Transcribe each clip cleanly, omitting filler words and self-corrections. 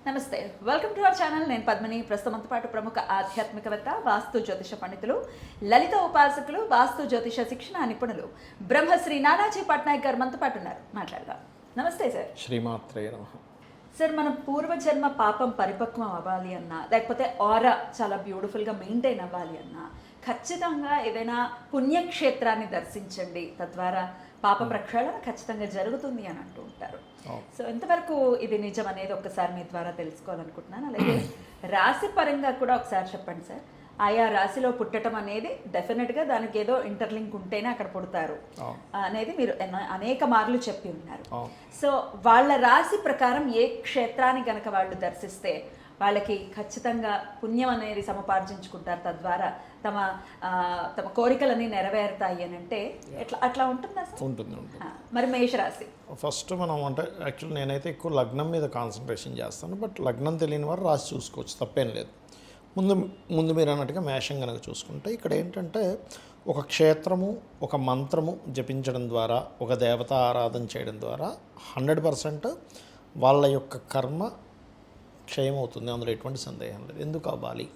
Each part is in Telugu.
నమస్తే, వెల్కమ్ టు అవర్ ఛానల్. నేను పద్మిని. ప్రస్తుతంతో పాటు ప్రముఖ ఆధ్యాత్మికవేత్త, వాస్తు జ్యోతిష పండితులు, లలిత ఉపాసకులు, వాస్తు జ్యోతిష శిక్షణ నిపుణులు బ్రహ్మశ్రీ నానాజీ పట్నాయక్ గారు మనతో పాటు ఉన్నారు. మాట్లాడదాం. నమస్తే సార్. శ్రీమాత్రే నమః. సార్, మన పూర్వజన్మ పాపం పరిపక్వం అవ్వాలి అన్నా, లేకపోతే ఆరా చాలా బ్యూటిఫుల్గా మెయింటైన్ అవ్వాలి అన్నా, ఖచ్చితంగా ఏదైనా పుణ్యక్షేత్రాన్ని దర్శించండి, తద్వారా పాప ప్రక్షాళన ఖచ్చితంగా జరుగుతుంది అని అంటూ ఉంటారు. సో ఎంతవరకు ఇది నిజం అనేది ఒక్కసారి మీ ద్వారా తెలుసుకోవాలనుకుంటున్నాను. అలాగే రాశి పరంగా కూడా ఒకసారి చెప్పండి సార్. ఆయా రాశిలో పుట్టడం అనేది డెఫినెట్గా దానికి ఏదో ఇంటర్లింక్ ఉంటేనే అక్కడ పుడతారు అనేది మీరు అనేక మార్లు చెప్పి ఉన్నారు. సో వాళ్ళ రాశి ప్రకారం ఏ క్షేత్రాన్ని గనక వాళ్ళు దర్శిస్తే వాళ్ళకి ఖచ్చితంగా పుణ్యం అనేది సముపార్జించుకుంటారు, తద్వారా తమ తమ కోరికలన్నీ నెరవేరుతాయి అని అంటే అట్లా ఉంటుందా సార్? ఉంటుంది. మరి మేషరాశి ఫస్ట్ మనం అంటే యాక్చువల్ నేనైతే ఎక్కువ లగ్నం మీద కాన్సన్ట్రేషన్ చేస్తాను. బట్ లగ్నం తెలియని వారు రాసి చూసుకోవచ్చు, తప్పేం లేదు. ముందు మీరు అన్నట్టుగా మేషం కనుక చూసుకుంటే ఇక్కడ ఏంటంటే ఒక క్షేత్రము, ఒక మంత్రము జపించడం ద్వారా, ఒక దేవత ఆరాధన చేయడం ద్వారా 100% వాళ్ళ యొక్క కర్మ క్షయమవుతుంది. అందులో ఎటువంటి సందేహం లేదు. ఎందుకు అవ్వాలి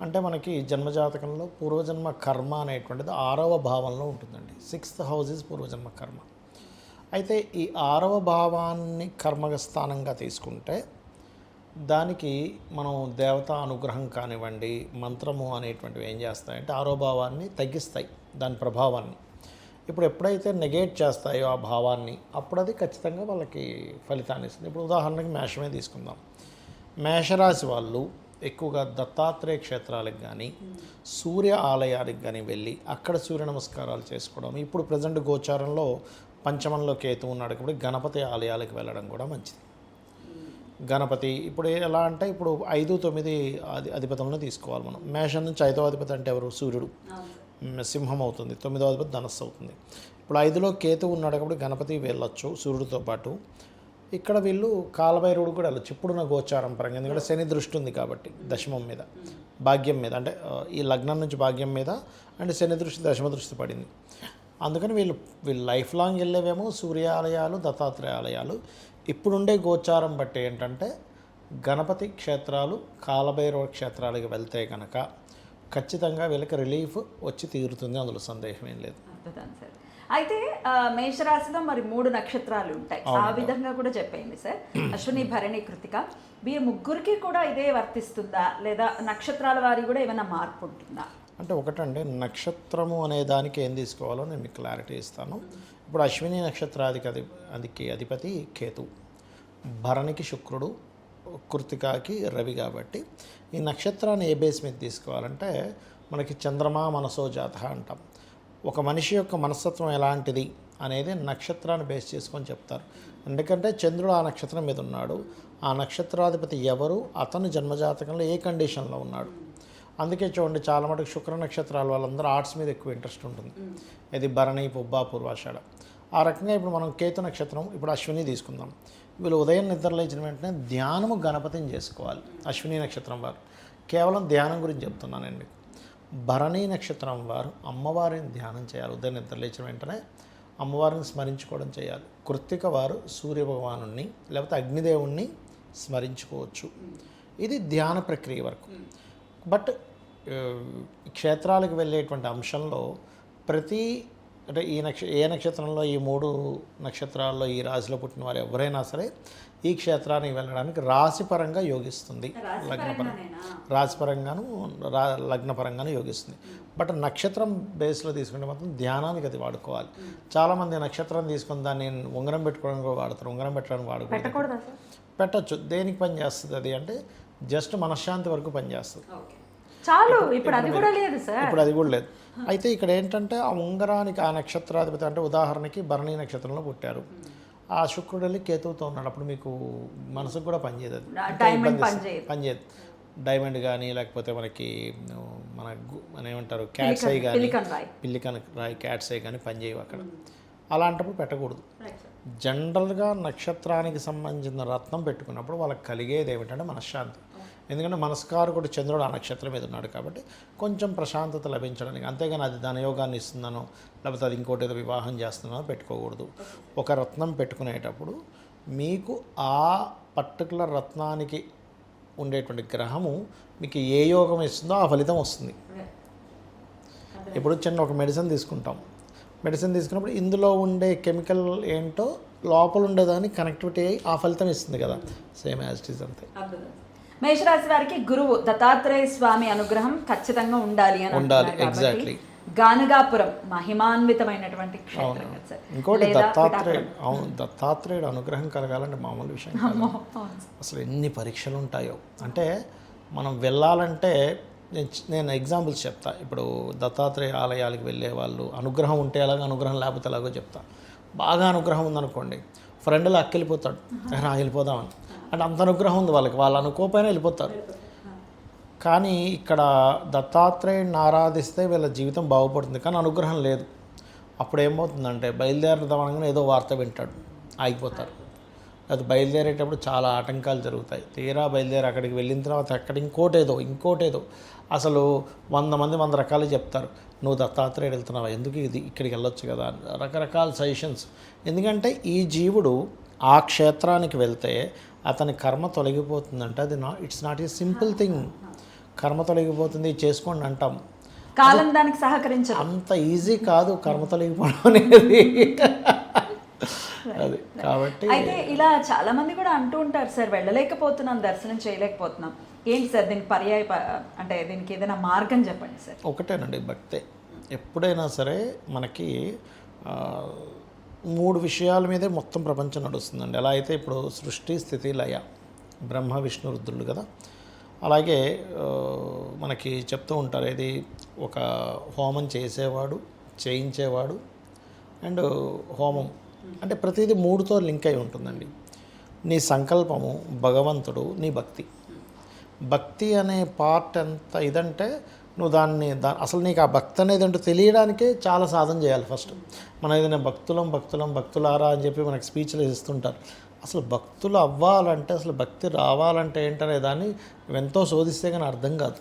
అంటే మనకి జన్మజాతకంలో పూర్వజన్మ కర్మ అనేటువంటిది 6వ భావంలో ఉంటుందండి. 6th హౌస్ ఈజ్ పూర్వజన్మ కర్మ. అయితే ఈ 6వ భావాన్ని కర్మగ స్థానంగా తీసుకుంటే దానికి మనం దేవతా అనుగ్రహం కానివ్వండి, మంత్రము అనేటువంటివి ఏం చేస్తాయంటే 6వ భావాన్ని తగ్గిస్తాయి, దాని ప్రభావాన్ని. ఇప్పుడు ఎప్పుడైతే నెగేట్ చేస్తాయో ఆ భావాన్ని, అప్పుడు అది ఖచ్చితంగా వాళ్ళకి ఫలితాన్ని ఇస్తుంది. ఇప్పుడు ఉదాహరణకి మేషమే తీసుకుందాం. మేషరాశి వాళ్ళు ఎక్కువగా దత్తాత్రేయ క్షేత్రాలకు కానీ, సూర్య ఆలయాలకు కానీ వెళ్ళి అక్కడ సూర్య నమస్కారాలు చేసుకోవడం. ఇప్పుడు ప్రజెంట్ గోచారంలో పంచమంలో కేతు ఉన్నాడు కాబట్టి గణపతి ఆలయాలకు వెళ్ళడం కూడా మంచిది. గణపతి ఇప్పుడు ఎలా అంటే ఇప్పుడు 5, 9 అధిపతులను తీసుకోవాలి మనం. మేషం నుంచి 5వ అధిపతి అంటే ఎవరు? సూర్యుడు. సింహం అవుతుంది. 9వ అధిపతి ధనస్సు అవుతుంది. ఇప్పుడు 5లో కేతు ఉన్నాడు కాబట్టి గణపతి వెళ్ళొచ్చు సూర్యుడితో పాటు. ఇక్కడ వీళ్ళు కాలభైరవుడు కూడా వెళ్ళచ్చు ఇప్పుడున్న గోచారం పరంగా, ఎందుకంటే శని దృష్టి ఉంది కాబట్టి దశమం మీద, భాగ్యం మీద, అంటే ఈ లగ్నం నుంచి భాగ్యం మీద, అంటే శని దృష్టి దశమ దృష్టి పడింది. అందుకని వీళ్ళు లైఫ్ లాంగ్ వెళ్ళేవేమో సూర్యాలయాలు, దత్తాత్రేయ ఆలయాలు. ఇప్పుడుండే గోచారం బట్టి ఏంటంటే గణపతి క్షేత్రాలు, కాలభైరవ క్షేత్రాలకు వెళ్తే కనుక ఖచ్చితంగా వీళ్ళకి రిలీఫ్ వచ్చి తీరుతుంది, అందులో సందేహం ఏం లేదు. అయితే మేషరాశిలో మరి 3 నక్షత్రాలు ఉంటాయి, ఆ విధంగా కూడా చెప్పేయండి సార్. అశ్విని, భరణి, కృతిక, వీరి ముగ్గురికి కూడా ఇదే వర్తిస్తుందా, లేదా నక్షత్రాల వారి కూడా ఏమైనా మార్పు ఉంటుందా? అంటే ఒకటండి, నక్షత్రము అనే దానికి ఏం తీసుకోవాలో నేను మీకు క్లారిటీ ఇస్తాను. ఇప్పుడు అశ్విని నక్షత్రాధికి అధిపతి కేతు, భరణికి శుక్రుడు, కృతికాకి రవి. కాబట్టి ఈ నక్షత్రాన్ని ఏ బేస్ మీద తీసుకోవాలంటే మనకి చంద్రమా మనసో జాత అంటాం. ఒక మనిషి యొక్క మనస్తత్వం ఎలాంటిది అనేది నక్షత్రాన్ని బేస్ చేసుకొని చెప్తారు. ఎందుకంటే చంద్రుడు ఆ నక్షత్రం మీద ఉన్నాడు, ఆ నక్షత్రాధిపతి ఎవరు, అతను జన్మజాతకంలో ఏ కండిషన్లో ఉన్నాడు. అందుకే చూడండి, చాలా మటుకు శుక్ర నక్షత్రాల వాళ్ళందరూ ఆర్ట్స్ మీద ఎక్కువ ఇంట్రెస్ట్ ఉంటుంది. ఇది భరణి, పుబ్బ, పూర్వాషాఢ. ఆ రకంగా ఇప్పుడు మనం కేతు నక్షత్రం, ఇప్పుడు అశ్విని తీసుకుందాం. వీళ్ళు ఉదయం నిద్రలేచిన వెంటనే ధ్యానము గణపతిని చేసుకోవాలి. అశ్విని నక్షత్రం వారు కేవలం ధ్యానం గురించి చెప్తున్నానండి. భరణి నక్షత్రం వారు అమ్మవారిని ధ్యానం చేయాలి. ఉదయం నిద్రలేచిన వెంటనే అమ్మవారిని స్మరించుకోవడం చేయాలి. కృత్తిక వారు సూర్యభగవాను లేకపోతే అగ్నిదేవుణ్ణి స్మరించుకోవచ్చు. ఇది ధ్యాన ప్రక్రియ వరకు. బట్ క్షేత్రాలకు వెళ్ళేటువంటి అంశంలో అంటే ఏ నక్షత్రంలో ఈ 3 నక్షత్రాల్లో ఈ రాశిలో పుట్టిన వారు ఎవరైనా సరే ఈ క్షేత్రానికి వెళ్ళడానికి రాశిపరంగా యోగిస్తుంది. రాశిపరంగాను లగ్నపరంగాను యోగిస్తుంది. బట్ నక్షత్రం బేస్లో తీసుకుంటే మాత్రం ధ్యానానికి అది వాడుకోవాలి. చాలామంది నక్షత్రం తీసుకుని దాన్ని ఉంగరం పెట్టుకోవడానికి కూడా వాడతారు. ఉంగరం పెట్టడానికి వాడుకోవడం పెట్టచ్చు. దేనికి పనిచేస్తుంది అది అంటే జస్ట్ మనశ్శాంతి వరకు పనిచేస్తుంది. చాలు. ఇప్పుడు అది కూడా లేదు సార్. ఇప్పుడు అది కూడా లేదు. అయితే ఇక్కడ ఏంటంటే ఆ ఉంగరానికి ఆ నక్షత్రాధిపతి, అంటే ఉదాహరణకి భరణి నక్షత్రంలో పుట్టారు, ఆ శుక్రుడు వెళ్ళి కేతువుతో ఉన్నాడు, అప్పుడు మీకు మనసుకు కూడా పనిచేయదు. అది పనిచేయదు. డైమండ్ కానీ లేకపోతే మనకి మన ఏమంటారు క్యాట్స్ ఐ కానీ, పిల్లికన్ రాయి, క్యాట్స్ ఐ కానీ పనిచేయవు అక్కడ. అలాంటప్పుడు పెట్టకూడదు. జనరల్గా నక్షత్రానికి సంబంధించిన రత్నం పెట్టుకున్నప్పుడు వాళ్ళకి కలిగేది ఏమిటంటే మనశ్శాంతి. ఎందుకంటే మనస్కారకుడు చంద్రుడు ఆ నక్షత్రం మీద ఉన్నాడు కాబట్టి కొంచెం ప్రశాంతత లభించడానికి. అంతేగాని అది ధనయోగాన్ని ఇస్తుందనో లేకపోతే అది ఇంకోటి ఏదో వివాహం చేస్తున్నానో పెట్టుకోకూడదు. ఒక రత్నం పెట్టుకునేటప్పుడు మీకు ఆ పర్టికులర్ రత్నానికి ఉండేటువంటి గ్రహము మీకు ఏ యోగం ఇస్తుందో ఆ ఫలితం వస్తుంది. ఇప్పుడు చిన్న ఒక మెడిసిన్ తీసుకుంటాం, మెడిసిన్ తీసుకున్నప్పుడు ఇందులో ఉండే కెమికల్ ఏంటో లోపల ఉండేదాన్ని కనెక్టివిటీ అయ్యి ఆ ఫలితం ఇస్తుంది కదా, సేమ్ యాజ్ ఇట్ ఈజ్ అంతే. మేషరాశి వారికి గురువు దత్తాత్రేయ స్వామి అనుగ్రహం ఖచ్చితంగా ఉండాలి అని ఉండాలి, అంటున్నారు కాబట్టి ఎగ్జాక్ట్లీ. గానగాపురం మహిమాన్వితమైనటువంటి క్షేత్రం కదా సార్. ఇంకోటి లేదా దత్తాత్రేయుడు అనుగ్రహం కలగాలంటే మామూలు విషయం కాదు. అమ్మో, అవును సార్. అసలు ఎన్ని పరీక్షలు ఉంటాయో అంటే మనం వెళ్ళాలంటే నేను ఎగ్జాంపుల్స్ చెప్తా. ఇప్పుడు దత్తాత్రేయ ఆలయాలకు వెళ్ళే వాళ్ళు అనుగ్రహం ఉంటే ఎలాగో, అనుగ్రహం లేకపోతే ఎలాగో చెప్తా. బాగా అనుగ్రహం ఉందనుకోండి, ఫ్రెండ్లో అక్కెళ్ళిపోతాడు, వెళ్ళిపోదామని, అంటే అంత అనుగ్రహం ఉంది వాళ్ళకి, వాళ్ళు అనుకోకపోయినా వెళ్ళిపోతారు. కానీ ఇక్కడ దత్తాత్రేయుడిని ఆరాధిస్తే వీళ్ళ జీవితం బాగుపడుతుంది, కానీ అనుగ్రహం లేదు. అప్పుడు ఏమవుతుందంటే బయలుదేరదామనగానే ఏదో వార్త వింటాడు, ఆగిపోతారు. అది బయలుదేరేటప్పుడు చాలా ఆటంకాలు జరుగుతాయి. తీరా బయలుదేరి అక్కడికి వెళ్ళిన తర్వాత అక్కడ ఇంకోటేదో అసలు 100 మంది 100 రకాలు చెప్తారు. నువ్వు దత్తాత్రేయుడు వెళ్తున్నావా, ఎందుకు ఇది ఇక్కడికి వెళ్ళొచ్చు కదా, రకరకాల సజెషన్స్. ఎందుకంటే ఈ జీవుడు ఆ క్షేత్రానికి వెళ్తే అతని కర్మ తొలగిపోతుందంటే అది it's not a simple thing. కర్మ తొలగిపోతుంది చేసుకోండి అంటాం, కాలం దానికి సహకరించదు. అంత ఈజీ కాదు కర్మ తొలగిపోవడం అనేది. అది కాబట్టి అయితే ఇలా చాలా మంది కూడా అంటూ ఉంటారు సార్, వెళ్ళలేకపోతున్నాం, దర్శనం చేయలేకపోతున్నాం. ఏంటి సార్ దీనికి అంటే దీనికి ఏదైనా మార్గం చెప్పండి సార్. ఒకటేనండి, భక్తే. ఎప్పుడైనా సరే మనకి 3 విషయాల మీదే మొత్తం ప్రపంచం నడుస్తుందండి. ఎలా అయితే ఇప్పుడు సృష్టి, స్థితి, లయ, బ్రహ్మ విష్ణు రుద్రులు కదా, అలాగే మనకి చెప్తూ ఉంటారు, ఇది ఒక హోమం చేసేవాడు, చేయించేవాడు అండ్ హోమం, అంటే ప్రతిదీ 3తో లింక్ అయి ఉంటుందండి. నీ సంకల్పము, భగవంతుడు, నీ భక్తి. భక్తి అనే పార్ట్ ఎంత ఇదంటే నువ్వు అసలు నీకు ఆ భక్తి అనేది అంటే తెలియడానికే చాలా సాధన చేయాలి ఫస్ట్. మనం ఏదైనా భక్తులారా అని చెప్పి మనకి స్పీచ్లు ఇస్తుంటారు. అసలు భక్తులు అవ్వాలంటే, అసలు భక్తి రావాలంటే ఏంటనే దాన్ని ఎంతో శోధిస్తే కానీ అర్థం కాదు.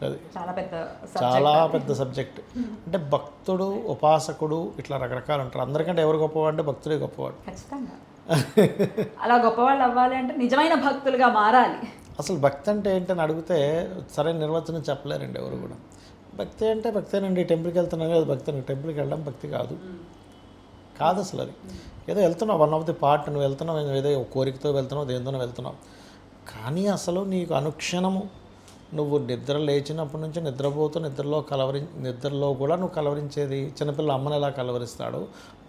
అది చాలా పెద్ద సబ్జెక్ట్. అంటే భక్తుడు, ఉపాసకుడు ఇట్లా రకరకాలు ఉంటారు. అందరికంటే ఎవరు గొప్పవాడు అంటే భక్తుడే గొప్పవాడు. ఖచ్చితంగా అలా గొప్పవాళ్ళు అవ్వాలి అంటే నిజమైన భక్తులుగా మారాలి. అసలు భక్తి అంటే ఏంటని అడిగితే సరైన నిర్వచనం చెప్పలేరండి ఎవరు కూడా. భక్తి అంటే భక్తేనండి, టెంపుల్కి వెళ్తున్నాను కదా భక్తి, టెంపుల్కి వెళ్ళడం భక్తి కాదు అసలు. అది ఏదో వెళ్తున్నావు, 1 ఆఫ్ ది పార్ట్. నువ్వు వెళ్తున్నావు, ఏదో కోరికతో వెళ్తున్నావు, దేనితోనో వెళ్తున్నావు. కానీ అసలు నీకు అనుక్షణము నువ్వు నిద్ర లేచినప్పటి నుంచి నిద్రపోతూ నిద్రలో కూడా నువ్వు కలవరించేది. చిన్నపిల్ల అమ్మని ఎలా కలవరిస్తాడో,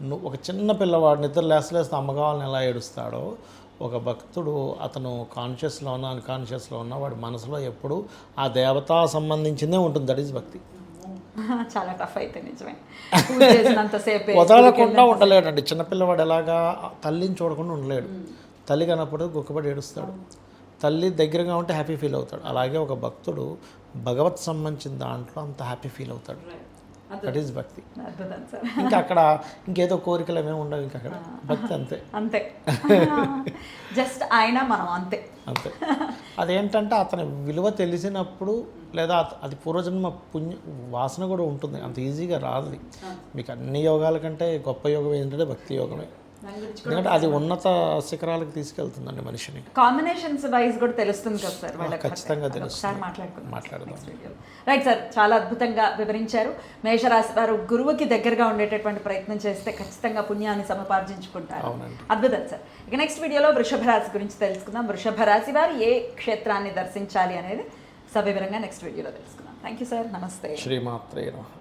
నువ్వు ఒక చిన్న పిల్లవాడు నిద్ర లేస్తే అమ్మ కావాలని ఎలా ఏడుస్తాడో, ఒక భక్తుడు అతను కాన్షియస్లో ఉన్న అన్కాన్షియస్లో ఉన్న వాడి మనసులో ఎప్పుడు ఆ దేవతా సంబంధించిందే ఉంటుంది. దట్ ఈజ్ భక్తి. చాలా టఫ్ అయితే నిజమే. వదలకుండా ఉండలేడండి చిన్నపిల్లవాడు. ఎలాగా తల్లిని చూడకుండా ఉండలేడు. తల్లి కనప్పుడు గుక్కబడి ఏడుస్తాడు, తల్లి దగ్గరగా ఉంటే హ్యాపీ ఫీల్ అవుతాడు. అలాగే ఒక భక్తుడు భగవత్ సంబంధించిన దాంట్లో అంత హ్యాపీ ఫీల్ అవుతాడు. దట్ ఈజ్ భక్తి. ఇంకా అక్కడ ఇంకేదో కోరికలు ఏమేమి ఉండవు, ఇంకా అక్కడ భక్తి అంతే జస్ట్ ఆయన మనం అంతే. అదేంటంటే అతని విలువ తెలిసినప్పుడు, లేదా అది పూర్వజన్మ పుణ్య వాసన కూడా ఉంటుంది. అంత ఈజీగా రాదు. మీకు అన్ని యోగాల కంటే గొప్ప యోగం ఏంటంటే భక్తి యోగమే. ఎందుకంటే అది ఉన్నత శిఖరాలకు తీసుకెళ్తుందండి మనిషిని. కాంబినేషన్స్ వైజ్ కూడా తెలుస్తుంది కదా సార్ వాళ్ళకి. ఖచ్చితంగా తెలుస్తుంది. మాట్లాడదాం. రైట్ సార్, చాలా అద్భుతంగా వివరించారు. మేషరాశి వారు గురువుకి దగ్గరగా ఉండేటటువంటి ప్రయత్నం చేస్తే ఖచ్చితంగా పుణ్యాన్ని సముపార్జించుకుంటారు. అద్భుతం సార్. ఇక నెక్స్ట్ వీడియోలో వృషభ రాశి గురించి తెలుసుకుందాం. వృషభ రాశి వారు ఏ క్షేత్రాన్ని దర్శించాలి అనేది సవివరంగా నెక్స్ట్ వీడియోలో తెలుసుకుందాం. థ్యాంక్ యూ సార్, నమస్తే. శ్రీమాత్రే నమః.